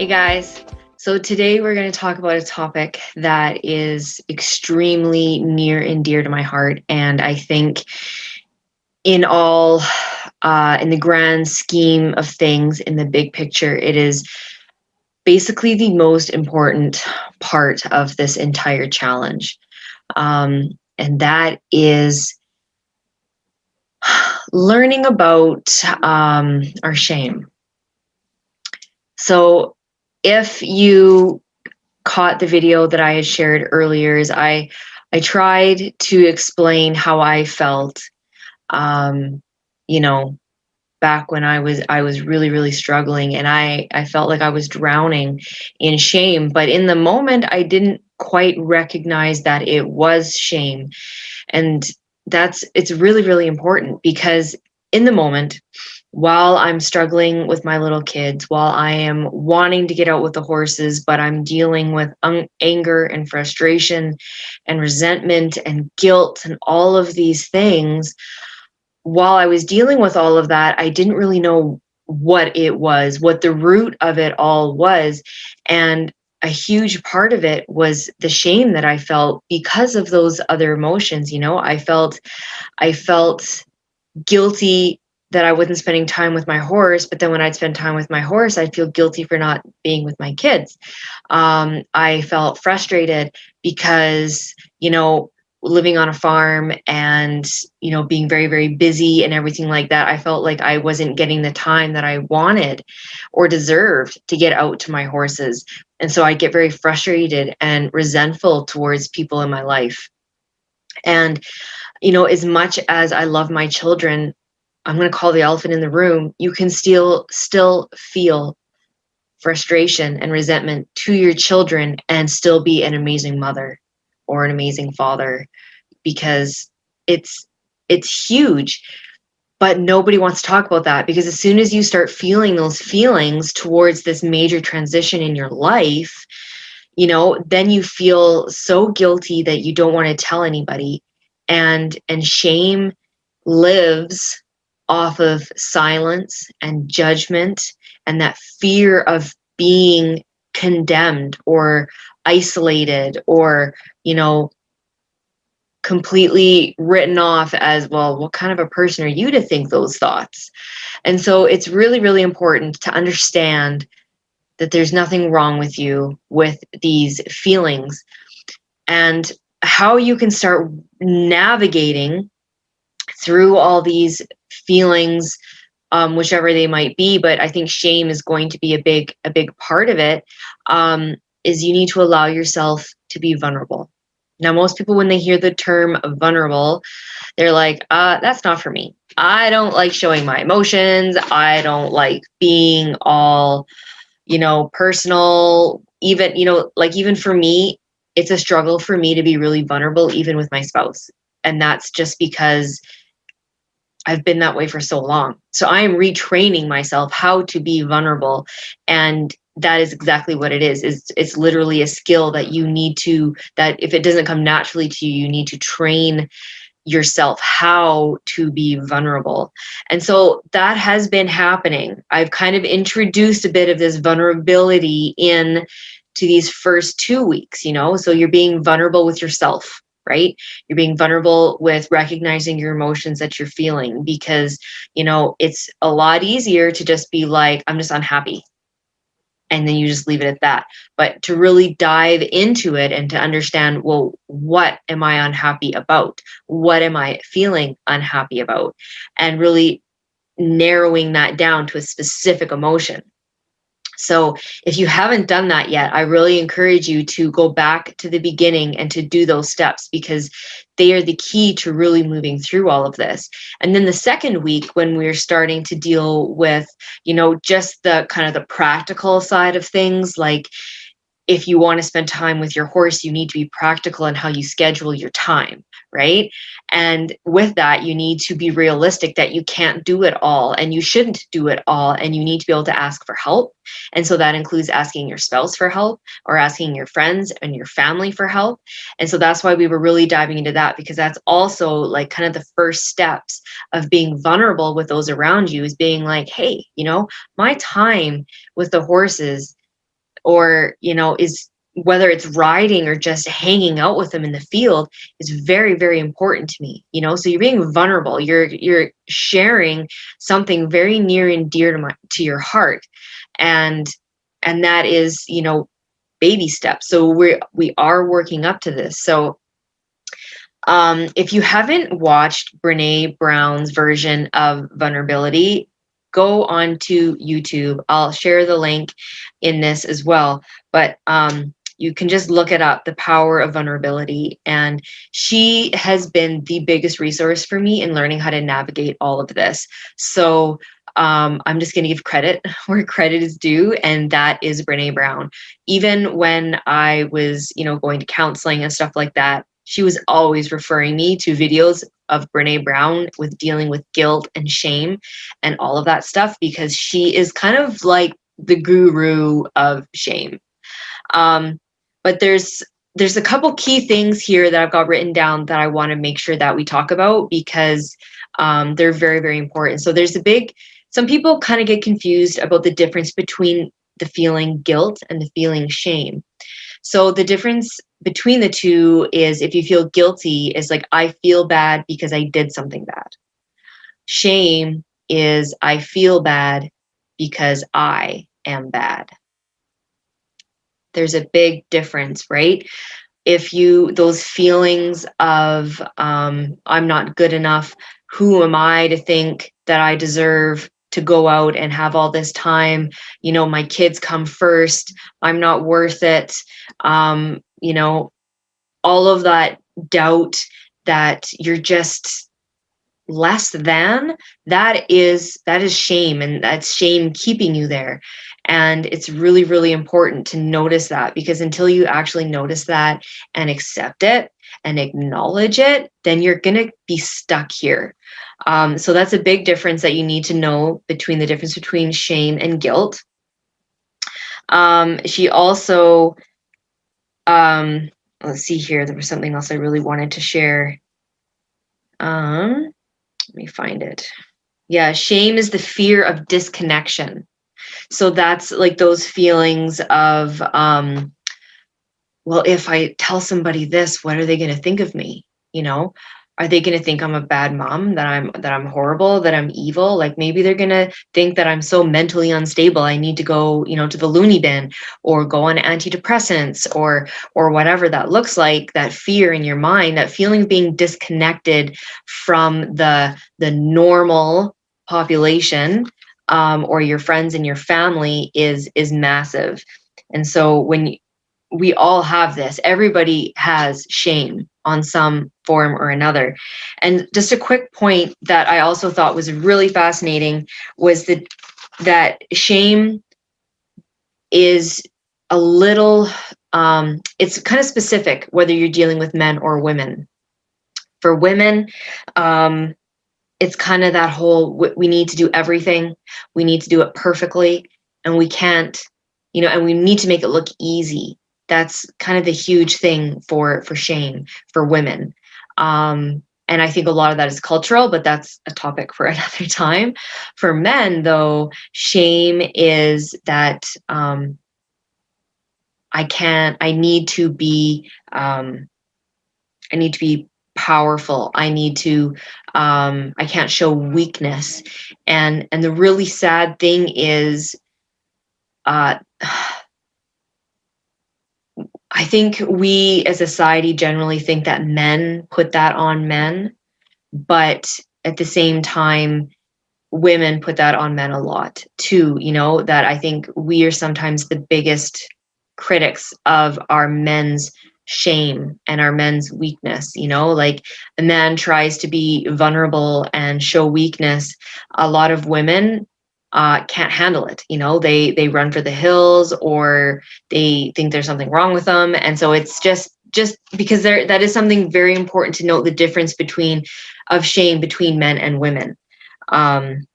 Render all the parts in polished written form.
Hey guys. So today we're going to talk about a topic that is extremely near and dear to my heart. And I think in all, in the grand scheme of things, in the big picture, it is basically the most important part of this entire challenge. And that is learning about our shame. So if you caught the video that I had shared earlier, is I tried to explain how I felt, um, you know, back when I was really really struggling, and I felt like I was drowning in shame. But in the moment, I didn't quite recognize that it was shame, and it's really really important because in the moment, while I'm struggling with my little kids, while I am wanting to get out with the horses, but I'm dealing with anger and frustration and resentment and guilt and all of these things, while I was dealing with all of that, I didn't really know what it was, what the root of it all was. And a huge part of it was the shame that I felt because of those other emotions. I felt guilty that I wasn't spending time with my horse, but then when I'd spend time with my horse, I'd feel guilty for not being with my kids. I felt frustrated because, living on a farm and, being very, very busy and everything like that, I felt like I wasn't getting the time that I wanted or deserved to get out to my horses. And so I get very frustrated and resentful towards people in my life. And as much as I love my children, I'm going to call the elephant in the room. You can still feel frustration and resentment to your children and still be an amazing mother or an amazing father, because it's huge. But nobody wants to talk about that, because as soon as you start feeling those feelings towards this major transition in your life, then you feel so guilty that you don't want to tell anybody. And shame lives off of silence and judgment and that fear of being condemned or isolated or, completely written off as, well, what kind of a person are you to think those thoughts? And so it's really, really important to understand that there's nothing wrong with you with these feelings, and how you can start navigating through all these feelings, whichever they might be. But I think shame is going to be a big part of it. Is you need to allow yourself to be vulnerable. Now, most people, when they hear the term vulnerable, they're like, that's not for me. I don't like showing my emotions. I don't like being all, personal. Even, like even for me, it's a struggle for me to be really vulnerable, even with my spouse. And that's just because I've been that way for so long. So I am retraining myself how to be vulnerable. And that is exactly what it is. It's literally a skill that you need to, that if it doesn't come naturally to you, you need to train yourself how to be vulnerable. And so that has been happening. I've kind of introduced a bit of this vulnerability in to these first 2 weeks, so you're being vulnerable with yourself, right? You're being vulnerable with recognizing your emotions that you're feeling, because, it's a lot easier to just be like, I'm just unhappy, and then you just leave it at that. But to really dive into it and to understand, well, what am I unhappy about? What am I feeling unhappy about? And really narrowing that down to a specific emotion. So if you haven't done that yet, I really encourage you to go back to the beginning and to do those steps, because they are the key to really moving through all of this. And then the second week, when we're starting to deal with, just the kind of the practical side of things, like if you want to spend time with your horse, you need to be practical in how you schedule your time, right? And with that, you need to be realistic that you can't do it all and you shouldn't do it all, and you need to be able to ask for help. And so that includes asking your spouse for help or asking your friends and your family for help. And so that's why we were really diving into that, because that's also like kind of the first steps of being vulnerable with those around you, is being like, hey, my time with the horses or, is whether it's riding or just hanging out with them in the field is very, very important to me. So you're being vulnerable. You're sharing something very near and dear to your heart. And that is, baby steps. So we are working up to this. So if you haven't watched Brene Brown's version of vulnerability, go on to YouTube. I'll share the link in this as well. But you can just look it up, The Power of Vulnerability. And she has been the biggest resource for me in learning how to navigate all of this. So I'm just going to give credit where credit is due, and that is Brene Brown. Even when I was, going to counseling and stuff like that, she was always referring me to videos of Brene Brown with dealing with guilt and shame and all of that stuff, because she is kind of like the guru of shame. But there's a couple key things here that I've got written down that I want to make sure that we talk about, because they're very, very important. So some people kind of get confused about the difference between the feeling guilt and the feeling shame. So the difference between the two is, if you feel guilty, is like, I feel bad because I did something bad. Shame is, I feel bad because I am bad. There's a big difference, right? If those feelings of I'm not good enough, who am I to think that I deserve to go out and have all this time, my kids come first, I'm not worth it, all of that doubt that you're just less than, that is shame, and that's shame keeping you there. And it's really, really important to notice that, because until you actually notice that and accept it and acknowledge it, then you're going to be stuck here. So that's a big difference that you need to know, between the difference between shame and guilt. She also, let's see here, there was something else I really wanted to share. Let me find it. Yeah, shame is the fear of disconnection. So that's like those feelings of, well, if I tell somebody this, what are they going to think of me? Are they going to think I'm a bad mom, that I'm horrible, that I'm evil? Like, maybe they're going to think that I'm so mentally unstable, I need to go, to the loony bin, or go on antidepressants, or whatever that looks like. That fear in your mind, that feeling of being disconnected from the normal population, or your friends and your family, is massive. And so when we all have this, everybody has shame on some form or another. And just a quick point that I also thought was really fascinating was that shame is a little, it's kind of specific whether you're dealing with men or women. For women, it's kind of that whole, we need to do everything, we need to do it perfectly, and we can't, and we need to make it look easy. That's kind of the huge thing for shame for women. And I think a lot of that is cultural, but that's a topic for another time. For men, though, shame is that I need to be powerful. I can't show weakness. And the really sad thing is, I think we as a society generally think that men put that on men, but at the same time, women put that on men a lot too, that I think we are sometimes the biggest critics of our men's shame and our men's weakness. Like, a man tries to be vulnerable and show weakness, a lot of women can't handle it. They run for the hills, or they think there's something wrong with them. And so it's just because that is something very important to note, the difference of shame between men and women. And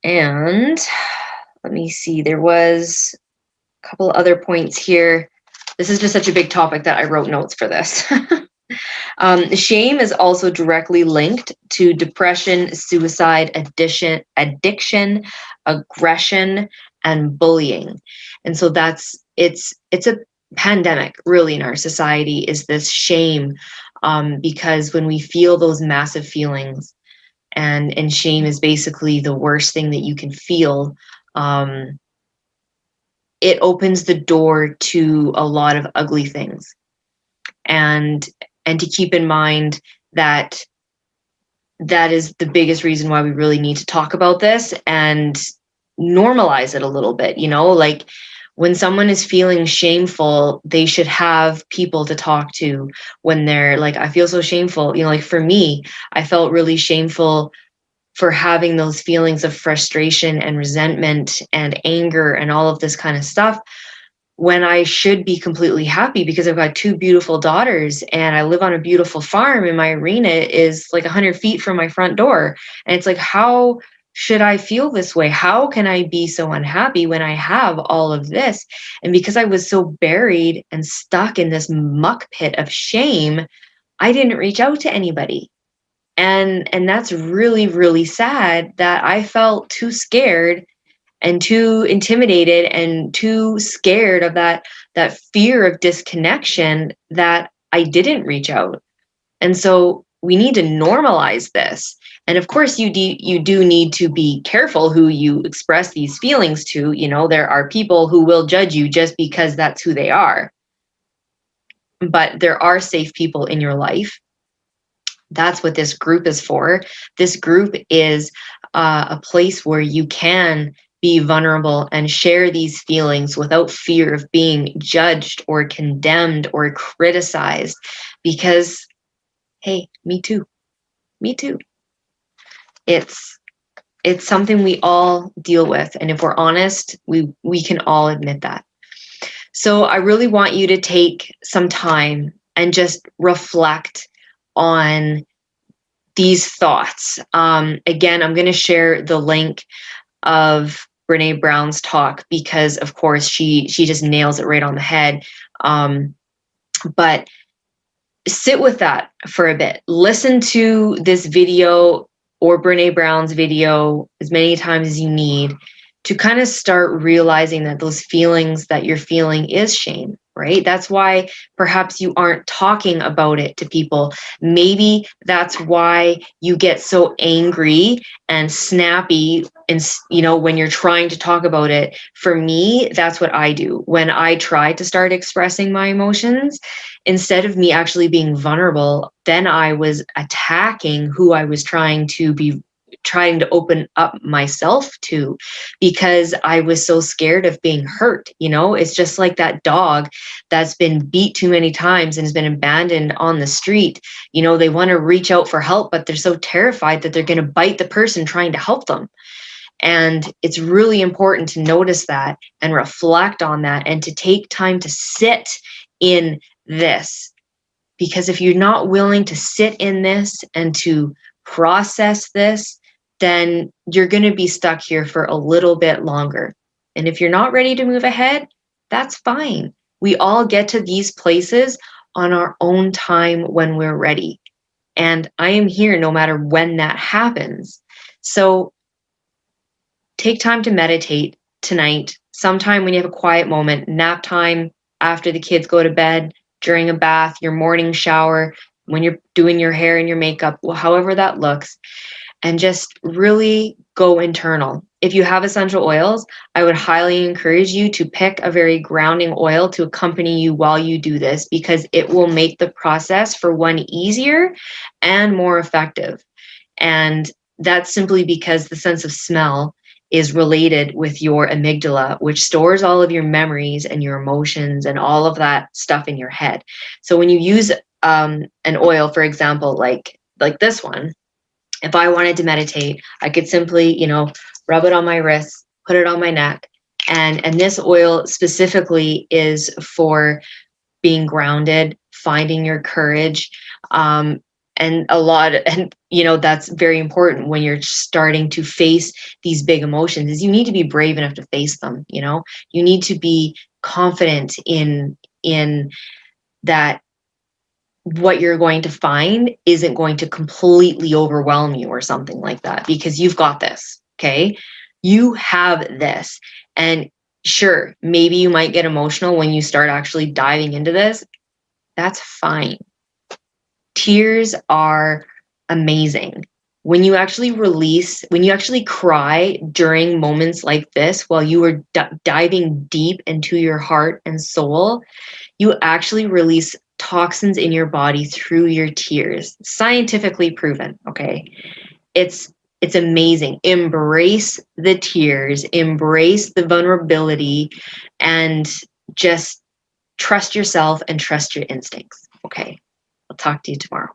let me see, there was a couple other points here. This is just such a big topic that I wrote notes for this. Shame is also directly linked to depression, suicide, addiction, aggression, and bullying. And so it's a pandemic really in our society, is this shame, because when we feel those massive feelings, and shame is basically the worst thing that you can feel, um, it opens the door to a lot of ugly things. And to keep in mind that that is the biggest reason why we really need to talk about this and normalize it a little bit, like when someone is feeling shameful, they should have people to talk to when they're like, I feel so shameful. Like for me, I felt really shameful for having those feelings of frustration and resentment and anger and all of this kind of stuff, when I should be completely happy because I've got two beautiful daughters and I live on a beautiful farm and my arena is like 100 feet from my front door. And it's like, how should I feel this way? How can I be so unhappy when I have all of this? And because I was so buried and stuck in this muck pit of shame, I didn't reach out to anybody. And that's really, really sad that I felt too scared and too intimidated and too scared of that fear of disconnection that I didn't reach out. And so we need to normalize this. And of course you do need to be careful who you express these feelings to. There are people who will judge you just because that's who they are. But there are safe people in your life. That's what this group is for. This group is a place where you can be vulnerable and share these feelings without fear of being judged or condemned or criticized. Because, hey, me too. Me too. It's something we all deal with. And if we're honest, we can all admit that. So I really want you to take some time and just reflect on these thoughts. Again, I'm going to share the link of Brene Brown's talk because, of course, she just nails it right on the head. But sit with that for a bit. Listen to this video or Brene Brown's video as many times as you need to kind of start realizing that those feelings that you're feeling is shame, right? That's why perhaps you aren't talking about it to people. Maybe that's why you get so angry and snappy and when you're trying to talk about it. For me, that's what I do. When I try to start expressing my emotions, instead of me actually being vulnerable, then I was attacking who I was trying to open up myself to, because I was so scared of being hurt. It's just like that dog that's been beat too many times and has been abandoned on the street. They want to reach out for help, but they're so terrified that they're going to bite the person trying to help them. And it's really important to notice that and reflect on that and to take time to sit in this. Because if you're not willing to sit in this and to process this, then you're going to be stuck here for a little bit longer. And if you're not ready to move ahead, that's fine. We all get to these places on our own time when we're ready. And I am here no matter when that happens. So take time to meditate tonight, sometime when you have a quiet moment, nap time, after the kids go to bed, during a bath, your morning shower, when you're doing your hair and your makeup, however that looks. And just really go internal. If you have essential oils, I would highly encourage you to pick a very grounding oil to accompany you while you do this, because it will make the process, for one, easier and more effective. And that's simply because the sense of smell is related with your amygdala, which stores all of your memories and your emotions and all of that stuff in your head. So when you use an oil, for example, like this one, if I wanted to meditate, I could simply, rub it on my wrists, put it on my neck. And this oil specifically is for being grounded, finding your courage. And that's very important when you're starting to face these big emotions, is you need to be brave enough to face them. You need to be confident in that what you're going to find isn't going to completely overwhelm you or something like that, because you've got this. Okay. You have this. And sure, maybe you might get emotional when you start actually diving into this. That's fine. Tears are amazing. When you actually release, when you actually cry during moments like this, while you are diving deep into your heart and soul, you actually release toxins in your body through your tears. Scientifically proven, okay? It's amazing. Embrace the tears, embrace the vulnerability, and just trust yourself and trust your instincts. Okay. I'll talk to you tomorrow.